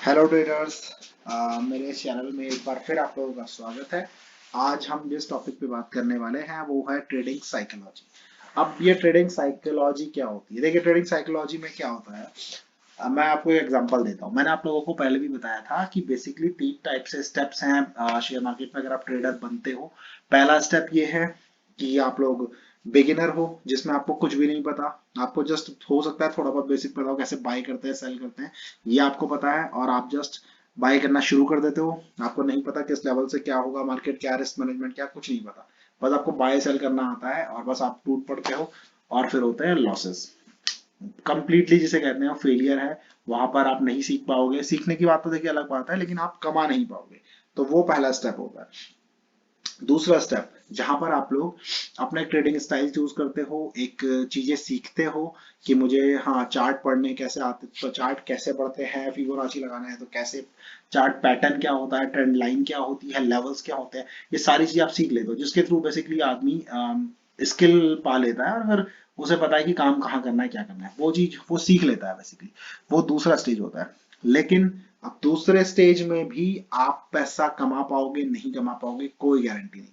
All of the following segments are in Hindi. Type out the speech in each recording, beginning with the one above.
Hello traders. मेरे चैनल में एक बार फिर आप लोगों का स्वागत है। आज हम जिस टॉपिक पे बात करने वाले हैं वो है ट्रेडिंग साइकोलॉजी। अब ये ट्रेडिंग साइकोलॉजी क्या होती है? देखिए, ट्रेडिंग साइकोलॉजी में क्या होता है। मैं आपको एक एग्जांपल देता हूँ। मैंने आप लोगों को पहले भी बताया था कि बेसिकली 3 टाइप से स्टेप्स हैं शेयर मार्केट में अगर आप ट्रेडर बनते हो। पहला स्टेप ये है कि आप लोग बिगिनर हो, जिसमें आपको कुछ भी नहीं पता। आपको जस्ट हो सकता है थोड़ा बहुत बेसिक पता हो, कैसे बाय करते हैं सेल करते हैं, ये आपको पता है, और आप जस्ट बाय करना शुरू कर देते हो। आपको नहीं पता किस लेवल से क्या होगा मार्केट, क्या रिस्क मैनेजमेंट, क्या कुछ नहीं पता। बस आपको बाय सेल करना आता है और बस आप टूट पड़ते हो और फिर होते हैं लॉसेस। कंप्लीटली जिसे कहते हैं फेलियर है। वहां पर आप नहीं सीख पाओगे। सीखने की बात तो देखिए अलग बात है, लेकिन आप कमा नहीं पाओगे। तो वो पहला स्टेप होता है। दूसरा स्टेप, जहां पर आप लोग अपना एक ट्रेडिंग स्टाइल चूज करते हो, एक चीजें सीखते हो कि मुझे, हाँ, चार्ट पढ़ने कैसे आते, तो चार्ट कैसे पढ़ते हैं, फिबोनाची लगाना है तो कैसे, चार्ट पैटर्न क्या होता है, ट्रेंड लाइन क्या होती है, लेवल्स क्या होते हैं, ये सारी चीजें आप सीख लेते हो, जिसके थ्रू बेसिकली आदमी स्किल पा लेता है और फिर उसे पता है कि काम कहाँ करना है, क्या करना है, वो चीज वो सीख लेता है बेसिकली। वो दूसरा स्टेज होता है। लेकिन अब दूसरे स्टेज में भी आप पैसा कमा पाओगे नहीं कमा पाओगे, कोई गारंटी नहीं।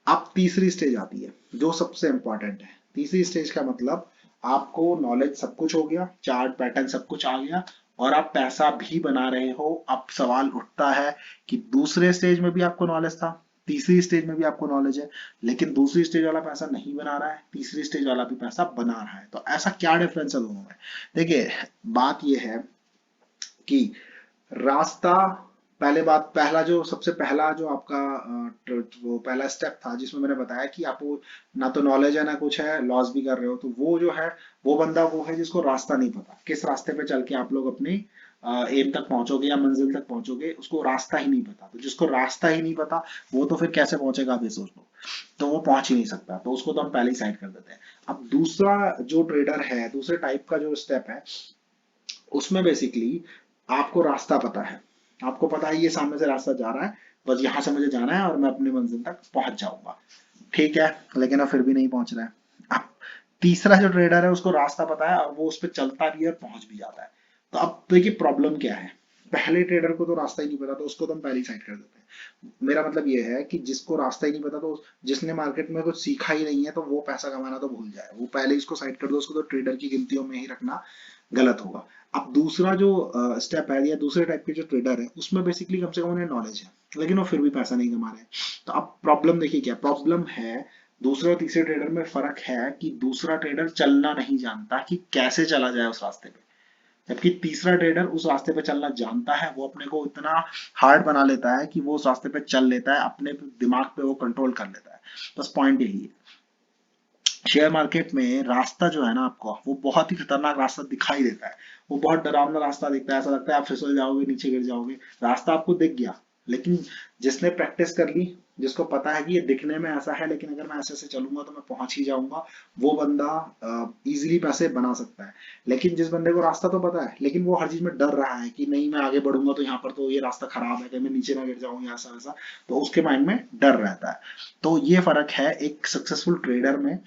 अब तीसरी स्टेज आती है जो सबसे इंपॉर्टेंट है। तीसरी स्टेज का मतलब, आपको नॉलेज सब कुछ हो गया, चार्ट पैटर्न सब कुछ आ गया और आप पैसा भी बना रहे हो। अब सवाल उठता है कि दूसरे स्टेज में भी आपको नॉलेज था, तीसरी स्टेज में भी आपको नॉलेज है, लेकिन दूसरी स्टेज वाला पैसा नहीं बना रहा है, तीसरी स्टेज वाला भी पैसा बना रहा है। तो ऐसा क्या डिफरेंस है दोनों में? देखिए, बात यह है कि रास्ता, पहले बात, पहला जो सबसे पहला जो आपका वो पहला स्टेप था जिसमें मैंने बताया कि आपको ना तो नॉलेज है ना कुछ है, लॉस भी कर रहे हो, तो वो जो है, वो बंदा वो है जिसको रास्ता नहीं पता, किस रास्ते पे चल के आप लोग अपने एम तक पहुंचोगे या मंजिल तक पहुंचोगे, उसको रास्ता ही नहीं पता। तो जिसको रास्ता ही नहीं पता, वो तो फिर कैसे पहुंचेगा, आप ये सोच लो। तो वो पहुंच ही नहीं सकता, तो उसको तो हम पहले ही साइड कर देते हैं। अब दूसरा जो ट्रेडर है, दूसरे टाइप का जो स्टेप है, उसमें बेसिकली आपको रास्ता पता है। आपको पता है ये सामने से रास्ता जा रहा है, बस यहां से मुझे जाना है और मैं अपनी मंजिल तक पहुंच जाऊंगा। ठीक है, लेकिन अब फिर भी नहीं पहुंच रहा है। अब तीसरा जो ट्रेडर है उसको रास्ता पता है और वो उस पर चलता भी है और पहुंच भी जाता है। तो अब देखिए प्रॉब्लम क्या है। पहले ट्रेडर को तो रास्ता ही नहीं पता, तो उसको तो हम पहले ही साइड कर देते हैं। मेरा मतलब ये है कि जिसको रास्ता ही नहीं पता, तो जिसने मार्केट में कुछ सीखा ही नहीं है, तो वो पैसा कमाना तो भूल जाए, वो पहले ही इसको साइड कर दो, उसको तो ट्रेडर की गिनतियों में ही रखना गलत होगा। अब दूसरा जो स्टेप है या दूसरे टाइप के जो ट्रेडर है, उसमें बेसिकली कम से कम उन्हें नॉलेज है, लेकिन वो फिर भी पैसा नहीं कमा रहे हैं। तो अब प्रॉब्लम देखिए, क्या प्रॉब्लम है। दूसरे और तीसरे ट्रेडर में फर्क है कि दूसरा ट्रेडर चलना नहीं जानता कि कैसे चला जाए उस रास्ते पे, जबकि तीसरा ट्रेडर उस रास्ते पे चलना जानता है। वो अपने को इतना हार्ड बना लेता है कि वो उस रास्ते पे चल लेता है, अपने दिमाग पे वो कंट्रोल कर लेता है। बस पॉइंट यही है। शेयर मार्केट में रास्ता जो है ना आपको, वो बहुत ही खतरनाक रास्ता दिखाई देता है। वो बहुत डरावना रास्ता दिखता है, ऐसा लगता है आप फिसल जाओगे, नीचे गिर जाओगे। रास्ता आपको दिख गया, लेकिन जिसने प्रैक्टिस कर ली, जिसको पता है कि ये दिखने में ऐसा है, लेकिन अगर मैं ऐसे ऐसे चलूंगा तो मैं पहुंच ही जाऊंगा, वो बंदा इजीली पैसे बना सकता है। लेकिन जिस बंदे को रास्ता तो पता है, लेकिन वो हर चीज में डर रहा है कि नहीं मैं आगे बढ़ूंगा तो यहाँ पर तो ये रास्ता खराब है, कि मैं नीचे ना गिर जाऊं या ऐसा वैसा, तो उसके माइंड में डर रहता है। तो ये फर्क है एक सक्सेसफुल ट्रेडर में,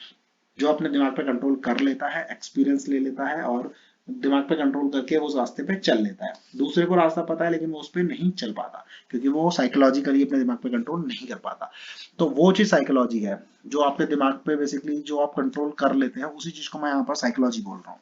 जो अपने दिमाग पे कंट्रोल कर लेता है, एक्सपीरियंस ले लेता है और दिमाग पे कंट्रोल करके वो उस रास्ते पे चल लेता है। दूसरे को रास्ता पता है लेकिन वो उस पर नहीं चल पाता, क्योंकि वो साइकोलॉजिकली अपने दिमाग पे कंट्रोल नहीं कर पाता। तो वो चीज साइकोलॉजी है, जो आपके दिमाग पे बेसिकली जो आप कंट्रोल कर लेते हैं, उसी चीज को मैं यहाँ पर साइकोलॉजी बोल रहा हूँ।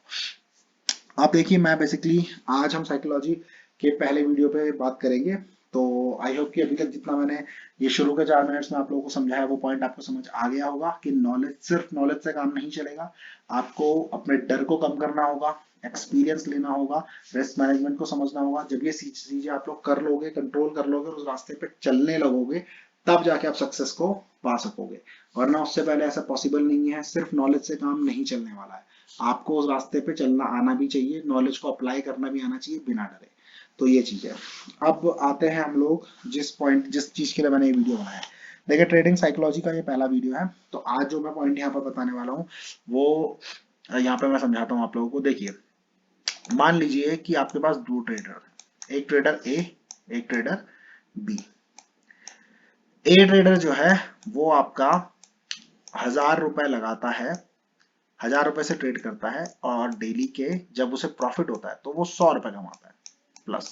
आप देखिए, मैं बेसिकली, आज हम साइकोलॉजी के पहले वीडियो पे बात करेंगे। तो आई होप कि अभी तक जितना मैंने ये शुरू के 4 मिनट्स में आप लोगों को समझाया, वो पॉइंट आपको समझ आ गया होगा कि नॉलेज, सिर्फ नॉलेज से काम नहीं चलेगा। आपको अपने डर को कम करना होगा, एक्सपीरियंस लेना होगा, रिस्क मैनेजमेंट को समझना होगा। जब ये चीजें आप लोग कर लोगे, कंट्रोल कर लोगे और उस रास्ते पे चलने लगोगे, तब जाके आप सक्सेस को पा सकोगे। वरना उससे पहले ऐसा पॉसिबल नहीं है। सिर्फ नॉलेज से काम नहीं चलने वाला है। आपको उस रास्ते पे चलना आना भी चाहिए, नॉलेज को अप्लाई करना भी आना चाहिए बिना डरे। तो ये चीज है। अब आते हैं हम लोग जिस चीज के लिए मैंने ये वीडियो बनाया है। देखिए, ट्रेडिंग साइकोलॉजी का ये पहला वीडियो है। तो आज जो मैं पॉइंट यहाँ पर बताने वाला हूँ, वो यहाँ पे मैं समझाता हूँ आप लोगों को। देखिए, मान लीजिए कि आपके पास दो ट्रेडर, एक ट्रेडर ए, एक ट्रेडर बी। ए ट्रेडर जो है वो आपका 1000 रुपए लगाता है, 1000 रुपए से ट्रेड करता है, और डेली के जब उसे प्रॉफिट होता है तो वो 100 रुपए कमाता है प्लस।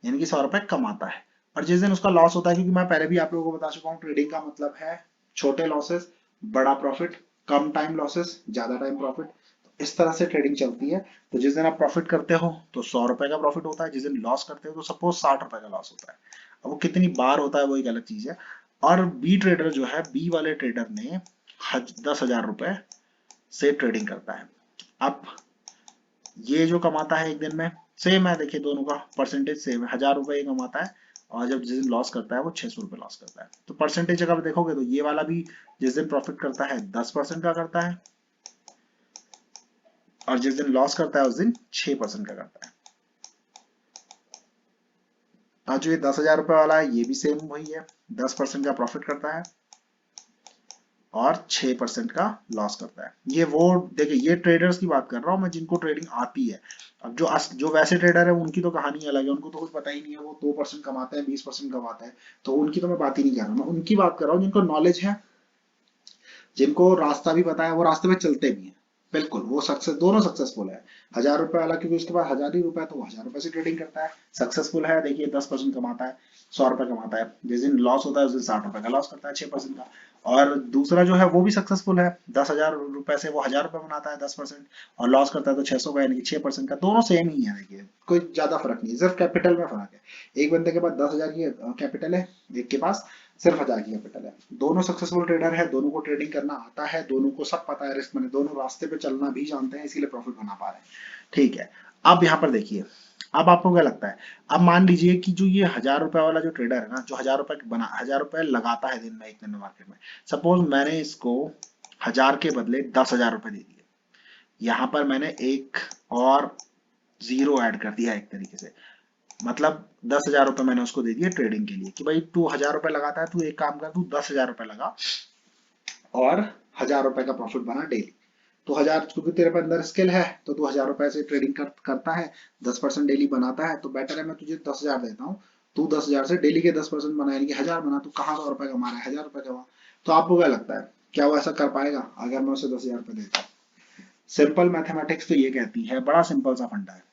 यानी कि 100 रुपए कमाता है। और जिस दिन उसका लॉस होता है, क्योंकि मैं पहले भी आप लोगों को बता चुका हूँ, ट्रेडिंग का मतलब है छोटे लॉसेस बड़ा प्रॉफिट, कम टाइम लॉसेस ज्यादा टाइम प्रॉफिट। इस तरह से ट्रेडिंग चलती है। तो जिस दिन आप प्रॉफिट करते हो तो 100 रुपए का प्रॉफिट होता है, जिस दिन लॉस करते हो तो सपोज 60 रुपए का लॉस होता है। अब वो कितनी बार होता है वो एक अलग चीज है। और बी ट्रेडर जो है, बी वाले ट्रेडर ने 10,000 रुपए से ट्रेडिंग करता है। अब ये जो कमाता है एक दिन में, सेम है, देखिए दोनों का परसेंटेज सेम है, 1,000 रुपए ये कमाता है। और जब जिस दिन लॉस करता है वो 600 रुपए लॉस करता है। तो परसेंटेज अगर देखोगे तो ये वाला भी जिस दिन प्रॉफिट करता है 10% का करता है, और जिस दिन लॉस करता है उस दिन 6% का करता है। आज जो ये 10,000 रुपए वाला है ये भी सेम वही है, 10% का प्रॉफिट करता है और 6% का लॉस करता है। ये वो, देखिए ये ट्रेडर्स की बात कर रहा हूं मैं जिनको ट्रेडिंग आती है। अब जो वैसे ट्रेडर है उनकी तो कहानी अलग है, उनको तो कुछ पता ही नहीं है, वो 2% कमाते हैं, 20% कमाते हैं। तो उनकी तो मैं बात ही नहीं कर रहा, मैं उनकी बात कर रहा हूँ जिनको नॉलेज है, जिनको रास्ता भी पता है, वो रास्ते पे चलते भी हैं। बिल्कुल वो सक्सेस, दोनों सक्सेसफुल है। 1,000 रुपए वाला क्योंकि उसके पास 1,000 ही रुपए है तो वो 1,000 रुपए से ट्रेडिंग करता है, सक्सेसफुल है। देखिए 10% कमाता है, 100 रुपए कमाता है, जिस दिन लॉस होता है उस दिन 60 रुपए का लॉस करता है, 6% का। और दूसरा जो है वो भी सक्सेसफुल है, 10,000 रुपए से वो 1,000 रुपए बनाता है 10%, और लॉस करता है तो 600 का, यानी कि 6% का। दोनों सेम ही है, देखिए कोई ज्यादा फर्क नहीं है, सिर्फ कैपिटल में फर्क है। एक बंदे के पास 10,000 की कैपिटल है, एक के पास सिर्फ 1,000 की कैपिटल है। दोनों सक्सेसफुल ट्रेडर है, दोनों को ट्रेडिंग करना आता है, दोनों को सब पता है, रिस्क मैंने, दोनों रास्ते पे चलना भी जानते हैं, इसीलिए प्रॉफिट बना पा रहे हैं। ठीक है। अब यहाँ पर देखिए, अब आपको क्या लगता है, अब मान लीजिए कि जो ये 1,000 रुपए वाला जो ट्रेडर है ना, जो 1,000 रुपए लगाता है दिन में, एक दिन में मार्केट में, सपोज मैंने इसको 1,000 के बदले 10,000 रुपए दे दिए। यहाँ पर मैंने एक और जीरो ऐड कर दिया एक तरीके से, मतलब 10,000 रुपए मैंने उसको दे दिए ट्रेडिंग के लिए, कि भाई तू 1,000 रुपए लगाता है, तू एक काम कर, तू 10,000 रुपए लगा और 1,000 रुपए का प्रॉफिट बना डेली। तो 1,000, क्योंकि तेरे पे अंदर स्किल है तो तू 1,000 रुपए से ट्रेडिंग करता है, 10% डेली बनाता है, तो बेटर है मैं तुझे 10,000 देता हूँ, तू 10,000 से डेली के 10% बना, यानी कि 1,000 बना। तू कहाँ 100 रुपए कमा रहा है, 1,000 रुपए कमा। तो आपको क्या लगता है, क्या वो ऐसा कर पाएगा अगर मैं उसे 10,000 रुपए देता हूँ? सिंपल मैथमेटिक्स तो ये कहती है, बड़ा सिंपल सा फंडा है।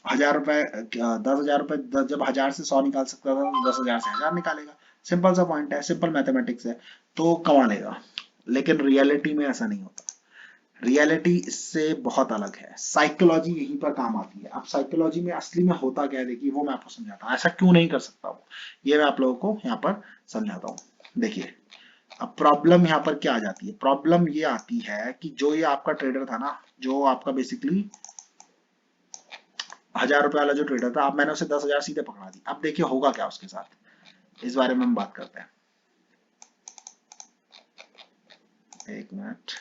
1,000 रुपए, 10,000 रुपए, जब 1,000 से 100 निकाल सकता था तो 10,000 से 1,000 निकालेगा। सिंपल सा पॉइंट है, सिंपल मैथमेटिक्स है, तो कमा लेगा। लेकिन रियलिटी में ऐसा नहीं होता, रियलिटी इससे बहुत अलग है। साइकोलॉजी यहीं पर काम आती है। अब साइकोलॉजी में असली में होता क्या है, देखिए वो मैं आपको समझाता हूँ, ऐसा क्यों नहीं कर सकता वो, ये मैं आप लोगों को यहाँ पर समझाता हूँ। देखिए अब प्रॉब्लम यहाँ पर क्या आ जाती है, प्रॉब्लम ये आती है कि जो ये आपका ट्रेडर था ना, जो आपका बेसिकली 1,000 रुपए वाला जो ट्रेडर था, अब मैंने उसे 10,000 सीधे पकड़ा दी। अब देखिए होगा क्या उसके साथ, इस बारे में हम बात करते हैं। एक मिनट।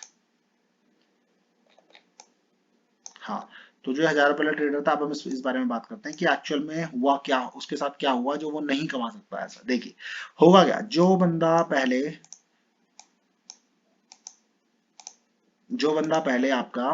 हाँ, तो जो 1,000 रुपए वाला ट्रेडर था, अब हम इस बारे में बात करते हैं कि एक्चुअल में हुआ क्या, उसके साथ क्या हुआ जो वो नहीं कमा सकता। ऐसा देखिए होगा क्या, जो बंदा पहले आपका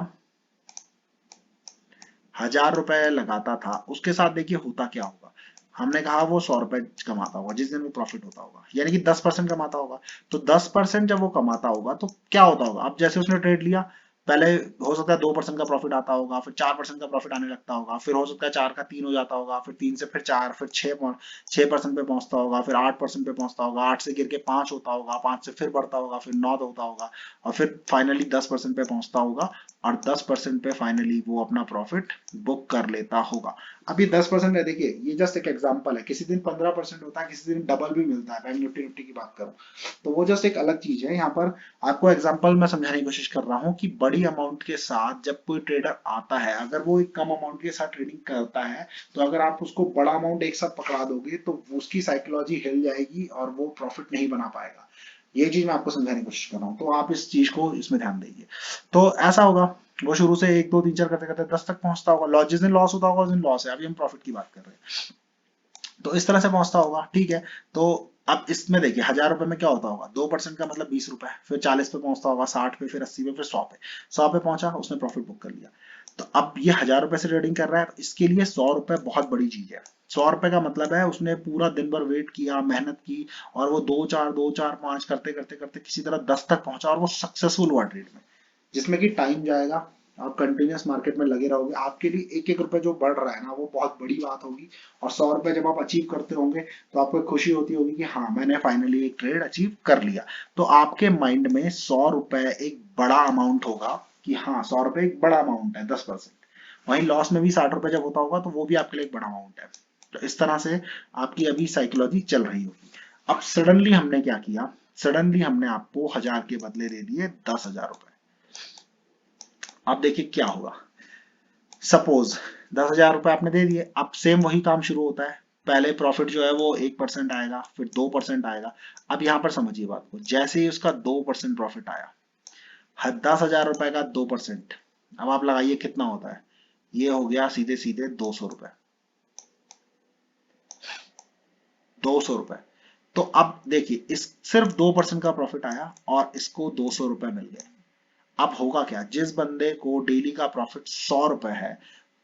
1,000 रुपए लगाता था, उसके साथ देखिए होता क्या होगा। हमने कहा वो 100 रुपए कमाता होगा जिस दिन वो प्रॉफिट होता होगा, यानी कि 10% कमाता होगा। तो 10% जब वो कमाता होगा तो क्या होता होगा, अब जैसे उसने ट्रेड लिया, पहले हो सकता है 2% का प्रॉफिट आता होगा, फिर 4% का प्रॉफिट आने लगता होगा, फिर हो सकता है 4 का 3 हो जाता होगा, फिर 3 से फिर 4, फिर 6% पे पहुंचता होगा, फिर 8% पे पहुंचता होगा, 8 से गिर के 5 होता होगा, 5 से फिर बढ़ता होगा, फिर 9 होता होगा, और फिर फाइनली 10% पे पहुंचता होगा, और 10% पे फाइनली वो अपना प्रॉफिट बुक कर लेता होगा। अब ये 10% है, देखिए ये जस्ट एक एग्जांपल है, किसी दिन 15% होता है, किसी दिन डबल भी मिलता है। बैंक निफ्टी की बात करूं तो वो जस्ट एक अलग चीज है। यहाँ पर आपको एग्जांपल में समझाने की कोशिश कर रहा हूँ कि बड़ी अमाउंट के साथ जब कोई ट्रेडर आता है, अगर वो एक कम अमाउंट के साथ ट्रेडिंग करता है, तो अगर आप उसको बड़ा अमाउंट एक साथ पकड़ा दोगे तो उसकी साइकोलॉजी हिल जाएगी और वो प्रॉफिट नहीं बना पाएगा। ये चीज मैं आपको समझाने की कोशिश कर रहा हूँ, तो आप इस चीज को इसमें ध्यान दीजिए। तो ऐसा होगा, वो शुरू से 1 2 3 4 करते करते 10 तक पहुंचता होगा, लॉस जिस दिन लॉस होता होगा उस दिन लॉस है, अभी हम प्रॉफिट की बात कर रहे हैं। तो इस तरह से पहुंचता होगा, ठीक है। तो अब इसमें देखिए 1,000 रुपए में क्या होता होगा, 2% का मतलब 20 रुपए, फिर 40 पे पहुंचता होगा, 60 पे, फिर 80 पे, फिर 100 पे, 100 पे पहुंचा, उसने प्रॉफिट बुक कर लिया। तो अब ये 1,000 रुपए से ट्रेडिंग कर रहा है, तो इसके लिए 100 रुपए बहुत बड़ी चीज है। 100 रुपए का मतलब है उसने पूरा दिन भर वेट किया, मेहनत की, और वो 2 4 5 करते करते करते किसी तरह 10 तक पहुंचा, और वो सक्सेसफुल हुआ ट्रेड में, जिसमें कि टाइम जाएगा, आप कंटिन्यूस मार्केट में लगे रहोगे, आपके लिए एक एक रुपए जो बढ़ रहा है ना वो बहुत बड़ी बात होगी। और 100 रुपए जब आप अचीव करते होंगे तो आपको खुशी होती होगी कि हाँ मैंने फाइनली एक ट्रेड अचीव कर लिया। तो आपके माइंड में 100 रुपए एक बड़ा अमाउंट होगा कि हाँ 100 रुपए एक बड़ा अमाउंट है 10%। वहीं लॉस में भी 60 रुपए जब होता होगा तो वो भी आपके लिए एक बड़ा अमाउंट है। तो इस तरह से आपकी अभी साइकोलॉजी चल रही होगी। अब सडनली हमने क्या किया, सडनली हमने आपको 1000 के बदले दे दिए 10,000 रुपए। अब देखिए क्या होगा। सपोज 10,000 रुपए आपने दे दिए, अब सेम वही काम शुरू होता है। पहले प्रॉफिट जो है वो 1% आएगा, फिर 2% आएगा। अब यहां पर समझिए बात को, जैसे ही उसका 2% प्रॉफिट आया, 10,000 रुपए का 2%, अब आप लगाइए कितना होता है। ये हो गया सीधे सीधे 200 रुपए। 200 रुपए। तो अब देखिए इस सिर्फ 2% का प्रॉफिट आया और इसको 200 रुपए मिल गए। अब होगा क्या, जिस बंदे को डेली का प्रॉफिट 100 रुपए है,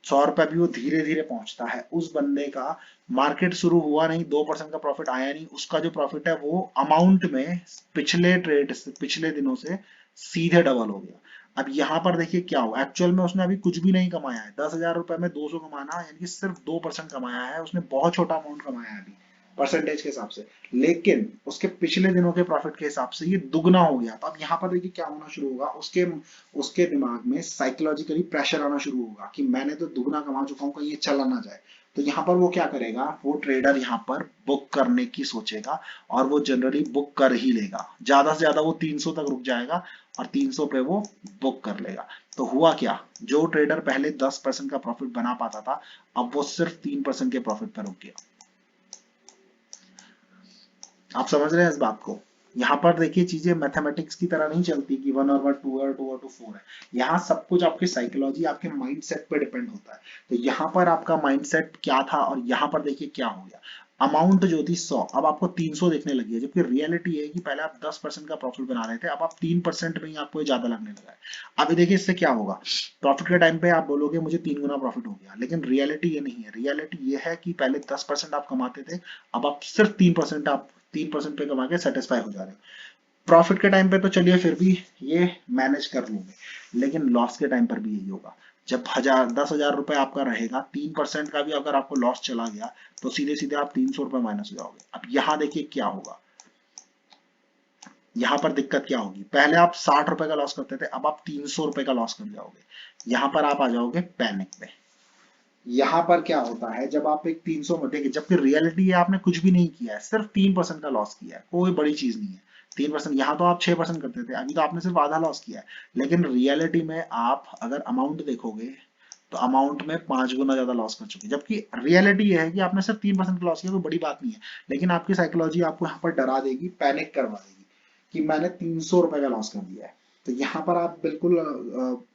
100 रुपए भी वो धीरे धीरे पहुंचता है, उस बंदे का मार्केट शुरू हुआ नहीं, 2% का प्रॉफिट आया नहीं, उसका जो प्रॉफिट है वो अमाउंट में पिछले ट्रेड से, पिछले दिनों से सीधे डबल हो गया। अब यहां पर देखिए क्या हुआ, एक्चुअल में उसने अभी कुछ भी नहीं कमाया है। 10,000 रुपए में 200 कमाना यानी कि सिर्फ 2% कमाया है उसने, बहुत छोटा अमाउंट कमाया है अभी परसेंटेज के हिसाब से। लेकिन उसके पिछले दिनों के प्रॉफिट के हिसाब से ये दुगना हो गया। तो अब यहाँ पर देखिए क्या होना शुरू होगा, उसके उसके दिमाग में साइकोलॉजिकली प्रेशर आना शुरू होगा कि मैंने तो दुगना कमा चुका हूँ, कहीं ये चला ना जाए। तो यहाँ पर वो क्या करेगा, वो ट्रेडर यहाँ पर बुक करने की सोचेगा और वो जनरली बुक कर ही लेगा। ज्यादा से ज्यादा वो 300 तक रुक जाएगा और 300 पे वो बुक कर लेगा। तो हुआ क्या, जो ट्रेडर पहले 10% का प्रॉफिट बना पाता था, अब वो सिर्फ 3% के प्रॉफिट पर रुक गया। आप समझ रहे हैं इस बात को। यहाँ पर देखिए चीजें मैथमेटिक्स की तरह नहीं चलती कि 1 और 1 2 है, 2 और 2 4 है। यहाँ सब कुछ आपकी साइकोलॉजी, आपके माइंडसेट पे डिपेंड होता है। तो यहाँ पर आपका माइंडसेट क्या था और यहाँ पर देखिए क्या हो गया। अमाउंट जो थी 100, अब आपको 300 दिखने लगी है, जबकि रियलिटी है कि पहले आप 10% का प्रॉफिट बना रहे थे, अब आप 3% में ही आपको ज्यादा लगने लगा है। अभी देखिए इससे क्या होगा, प्रॉफिट के टाइम पे आप बोलोगे मुझे 3 गुना प्रॉफिट हो गया, लेकिन रियलिटी ये नहीं है। रियलिटी ये है कि पहले 10% आप कमाते थे, अब आप सिर्फ 3%, आप 3% पे कमा के सेटिस्फाई हो जा रहे हैं। प्रॉफिट के टाइम पे तो चलिए फिर भी ये मैनेज कर लूंगे, लेकिन लॉस के टाइम पर भी यही होगा। जब 10,000 रुपए आपका रहेगा, 3% का भी अगर आपको लॉस चला गया तो सीधे सीधे आप 300 रुपए माइनस हो जाओगे। अब यहाँ देखिए क्या होगा, यहाँ पर दिक्कत क्या होगी, पहले आप 60 रुपए का लॉस करते थे, अब आप 300 रुपए का लॉस कर जाओगे। यहाँ पर आप आ जाओगे पैनिक में। यहाँ पर क्या होता है, जब आप एक 300 में देखिए, जबकि रियलिटी है आपने कुछ भी नहीं किया है, सिर्फ 3% का लॉस किया है, कोई बड़ी चीज नहीं है। 3%, यहाँ तो आप 6% करते थे, अभी तो आपने सिर्फ आधा लॉस किया है। लेकिन रियलिटी में आप अगर अमाउंट देखोगे तो अमाउंट में 5 गुना ज्यादा लॉस कर चुके हैं। जबकि रियलिटी ये है कि आपने सिर्फ 3% का लॉस किया, कोई बड़ी बात नहीं है। लेकिन आपकी साइकोलॉजी आपको यहाँ पर डरा देगी, पैनिक करवा देगी कि मैंने 300 रुपए का लॉस कर दिया है। तो यहाँ पर आप बिल्कुल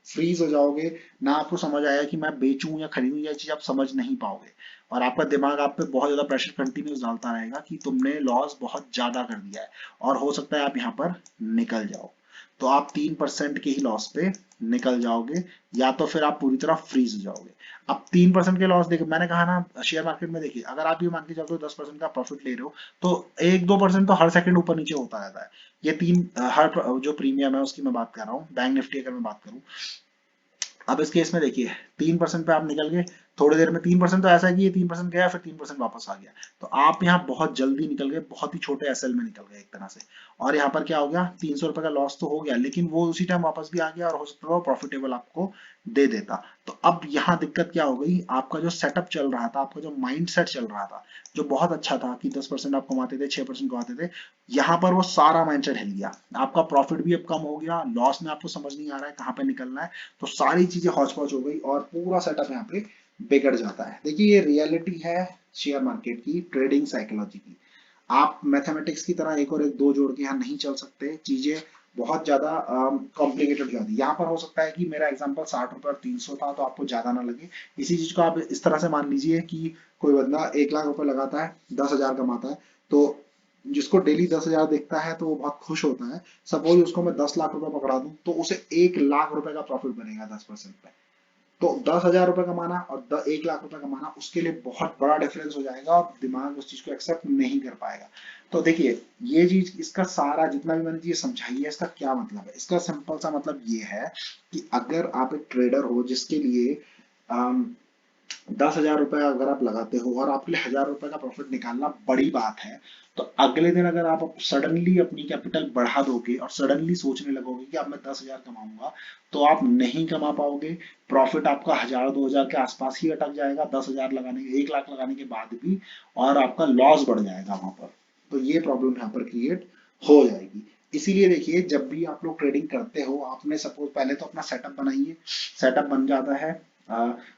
फ्रीज हो जाओगे, ना आपको समझ आया कि मैं बेचूं या खरीदूं, यह चीज आप समझ नहीं पाओगे। और आपका दिमाग आप पे बहुत ज्यादा प्रेशर कंटिन्यूस डालता रहेगा कि तुमने लॉस बहुत ज्यादा कर दिया है और हो सकता है आप यहाँ पर निकल जाओ। तो आप 3% के ही लॉस पे निकल जाओगे, या तो फिर आप पूरी तरह फ्रीज हो जाओगे। अब 3% के लॉस देखिए, मैंने कहा ना शेयर मार्केट में देखिए, अगर आप ये मान के चलते हो 10% का प्रॉफिट ले रहे हो तो 1-2% तो हर सेकंड ऊपर नीचे होता रहता है। ये हर जो प्रीमियम है उसकी मैं बात कर रहा हूँ, बैंक निफ्टी अगर मैं बात करूँ। अब इस केस में देखिए 3% पे आप निकल गए, थोड़ी देर में 3% तो ऐसा है कि ये 3% गया फिर 3% वापस आ गया। तो आप यहाँ बहुत जल्दी निकल गए, बहुत ही छोटे एसएल में निकल गए एक तरह से। और यहाँ पर क्या हो गया, 300 रुपए का लॉस तो हो गया, लेकिन वो उसी टाइम वापस भी आ गया और हो सकता है वो प्रॉफिटेबल आपको दे देता। तो अब यहाँ दिक्कत क्या हो गई, आपका जो सेटअप चल रहा था, आपका जो माइंड सेट चल रहा था, जो बहुत अच्छा था कि 10% आप कमाते थे, 6% कमाते थे, यहाँ पर वो सारा माइंडसेट हिल गया। आपका प्रॉफिट भी अब कम हो गया, लॉस में आपको समझ नहीं आ रहा है कहाँ पे निकलना है। तो सारी चीजें हौच पौच हो गई और पूरा सेटअप यहाँ पे बिगड़ जाता है। देखिए ये रियलिटी है शेयर मार्केट की, ट्रेडिंग साइकोलॉजी की। आप मैथमेटिक्स की तरह एक और एक दो जोड़ के यहाँ नहीं चल सकते, चीजें बहुत ज्यादा कॉम्प्लिकेटेड हो जाती है। यहाँ पर हो सकता है कि मेरा एग्जांपल 60 रुपए और 300 था तो आपको ज्यादा ना लगे। इसी चीज को आप इस तरह से मान लीजिए कि कोई बंदा 1 लाख रुपए लगाता है, 10,000 कमाता है, तो जिसको डेली 10,000 दिखता है तो वो बहुत खुश होता है। सपोज उसको मैं 10 लाख रुपए पकड़ा दूं तो उसे 1 लाख रुपए का प्रॉफिट बनेगा 10% पे। तो 10,000 रुपए कमाना और 1 लाख रुपए कमाना, उसके लिए बहुत बड़ा डिफरेंस हो जाएगा और दिमाग उस चीज को एक्सेप्ट नहीं कर पाएगा। तो देखिए, ये चीज, इसका सारा जितना भी मैंने चीज समझाई है, इसका क्या मतलब है? इसका सिंपल सा मतलब ये है कि अगर आप एक ट्रेडर हो जिसके लिए 10,000 रुपए अगर आप लगाते हो और आपके लिए 1,000 रुपए का प्रॉफिट निकालना बड़ी बात है, तो अगले दिन अगर आप सडनली अपनी कैपिटल बढ़ा दोगे और सडनली सोचने लगोगे कि अब मैं 10,000 कमाऊंगा, तो आप नहीं कमा पाओगे। प्रॉफिट आपका 1,000-2,000 के आसपास ही अटक जाएगा, 10,000 लगाने के, 1 लाख लगाने के बाद भी, और आपका लॉस बढ़ जाएगा वहां पर। तो ये प्रॉब्लम यहाँ पर क्रिएट हो जाएगी। इसीलिए देखिए, जब भी आप लोग ट्रेडिंग करते हो, आपने सपोज पहले तो अपना सेटअप बनाइए। सेटअप बन जाता है,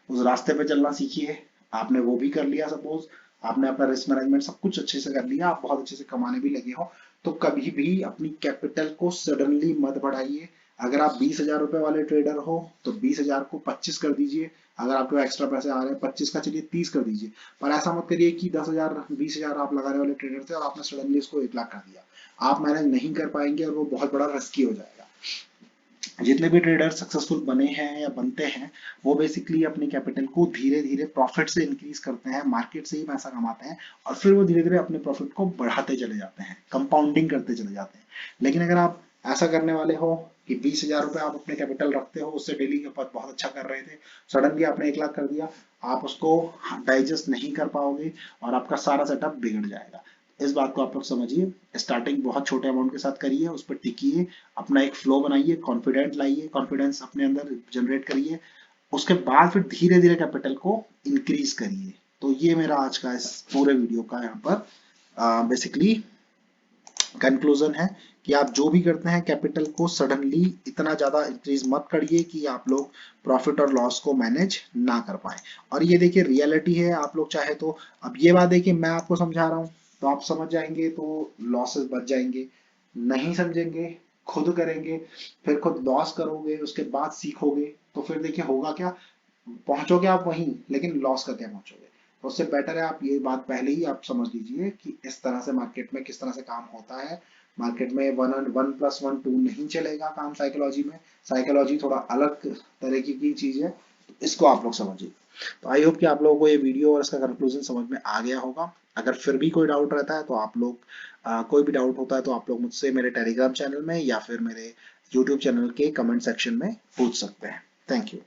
उस रास्ते पे चलना सीखिए। आपने वो भी कर लिया, सपोज आपने अपना रिस्क मैनेजमेंट सब कुछ अच्छे से कर लिया, आप बहुत अच्छे से कमाने भी लगे हो, तो कभी भी अपनी कैपिटल को सडनली मत बढ़ाइए। अगर आप 20,000 रुपए वाले ट्रेडर हो तो 20,000 को 25 कर दीजिए। अगर आपके पास एक्स्ट्रा पैसे आ रहे हैं 25 का, चलिए 30 कर दीजिए। पर ऐसा मत करिए कि 10,000 20,000 आप लगाने वाले ट्रेडर थे और आपने सडनली इसको 1 लाख कर दिया। आप मैनेज नहीं कर पाएंगे और वो बहुत बड़ा रिस्की हो जाएगा। जितने भी ट्रेडर सक्सेसफुल बने हैं या बनते हैं, वो बेसिकली अपनी कैपिटल को धीरे धीरे प्रॉफिट से इंक्रीज करते हैं, मार्केट से ही पैसा कमाते हैं, और फिर वो धीरे धीरे अपने प्रॉफिट को बढ़ाते चले जाते हैं, कंपाउंडिंग करते चले जाते हैं। लेकिन अगर आप ऐसा करने वाले हो कि 20,000 रुपए आप अपने कैपिटल रखते हो, उससे डेली के ऊपर बहुत अच्छा कर रहे थे, सडनली आपने 1 लाख कर दिया, आप उसको डाइजेस्ट नहीं कर पाओगे और आपका सारा सेटअप बिगड़ जाएगा। इस बात को आप लोग समझिए। स्टार्टिंग बहुत छोटे अमाउंट के साथ करिए, उस पर टिकिए, अपना एक फ्लो बनाइए, कॉन्फिडेंट लाइए, कॉन्फिडेंस अपने अंदर जनरेट करिए। उसके बाद फिर धीरे धीरे कैपिटल को इंक्रीज करिए। तो ये मेरा आज का इस पूरे वीडियो का यहाँ पर बेसिकली कंक्लूजन है कि आप जो भी करते हैं, कैपिटल को सडनली इतना ज्यादा इंक्रीज मत करिए कि आप लोग प्रॉफिट और लॉस को मैनेज ना कर पाए। और ये देखिए रियलिटी है, आप लोग चाहे तो, अब ये बात है कि मैं आपको समझा रहा हूँ तो आप समझ जाएंगे तो लॉसेस बच जाएंगे, नहीं समझेंगे, खुद करेंगे, फिर खुद लॉस करोगे, उसके बाद सीखोगे, तो फिर देखिए होगा क्या, पहुंचोगे आप वहीं, लेकिन लॉस करके पहुंचोगे। तो उससे बेटर है आप ये बात पहले ही आप समझ लीजिए कि इस तरह से मार्केट में किस तरह से काम होता है। मार्केट में 1+1=2 नहीं चलेगा काम साइकोलॉजी में। साइकोलॉजी थोड़ा अलग तरीके की चीज है, तो इसको आप लोग समझिए। तो आई होप कि आप लोगों को ये वीडियो और इसका कंक्लूजन समझ में आ गया होगा। अगर फिर भी कोई डाउट रहता है तो आप लोग कोई भी डाउट होता है तो आप लोग मुझसे मेरे टेलीग्राम चैनल में या फिर मेरे यूट्यूब चैनल के कमेंट सेक्शन में पूछ सकते हैं। Thank you.